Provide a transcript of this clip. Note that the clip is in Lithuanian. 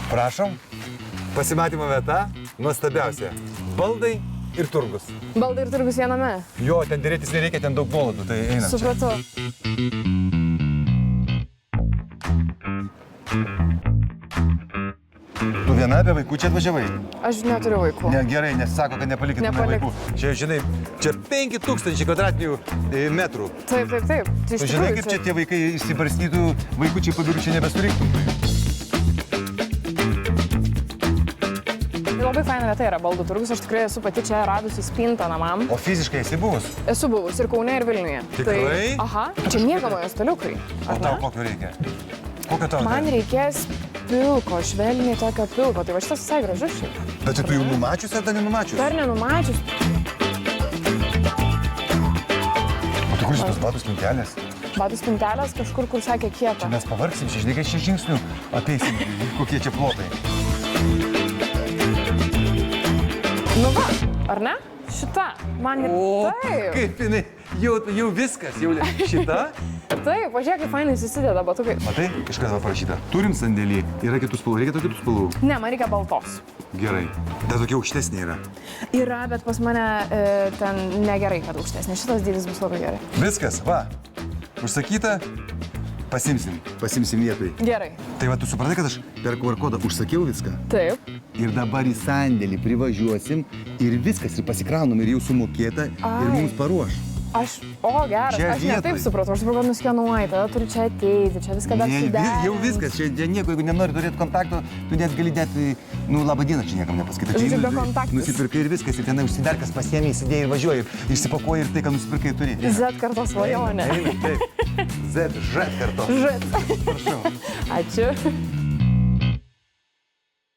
Prašom. Pasimatymo vieta, nuostabiausia. Baldai ir turgus. Baldai ir turgus viename. Jo, ten dėrėtis nereikia, ten daug nuolaidų, tai einam. Supratau. Tu viena be vaikų čia atvažiavai? Aš neturiu vaikų. Ne, gerai, nes sako, kad nepalikit vaikų. Čia, žinai, čia 5000 kvadratinių metrų. Taip. Tai iš Tu žinai, kaip čia tie vaikai išsibarstytų, vaikučiai pabirų čia nebesurinktų. Labai faina vieta yra baldų turgus, aš tikrai esu pati čia radusi spintą namam. O fiziškai esi buvus? Esu buvus ir Kaune, ir Vilniuje. Tikrai? Aha, čia miegamojo staliukai. O tau kokio reikia? Kokio tau? Man reikės pilko, švelniai tokio pilko, tai va šitas visai gražus šiaip. Bet tu jau numačius ar dar nenumačius? Dar nenumačius. O tu kur šitas batų spintelės? Batų spintelės kažkur, kur sakė kieta. Mes pavargsim, čia žinai, 6 žingsnių apeisim, kokie čia plotai. Nu va, ar ne? Šita, man ir taip. Kaip jinai, jau viskas, jau šita. Taip, pažiūrėk, kaip fainai susideda batukai. Matai, kažkas va parašyta. Turim sandėlį, yra kitų spalvų, reikia tokių spalvų. Ne, man reikia baltos. Gerai, bet tokia aukštesnė yra. Yra, bet pas mane ten negerai, kad aukštesnė. Šitas dydis bus labai gerai. Viskas, va, užsakyta, pasimsim vietoj. Gerai. Tai va, tu supratai, kad aš per QR kodą užsakiau viską? Taip. Ir dabar į sandėlį privažiuosim ir viskas, ir pasikraunam, ir jau sumokėta, ir mums paruoš. Geras, Čia aš ne taip vietoj. supratau, aš supratau, kad nuskenuoji, tada turi čia ateiti, čia viską dar suderinti. Jau viskas, čia nieko, jeigu nenori turėti kontakto, tu net gali labą dieną čia niekam nepasakyti. Žodžiu, be kontaktus. Nusipirkai ir viskas, ir tenai užsidarkas pasiemi, įsidėjai ir važiuoji, išsipakuoji ir tai, ką nusipirkai, turi. Z kartos svajonė. Taip, Z kartos. Ž. Prašau. Ačiū.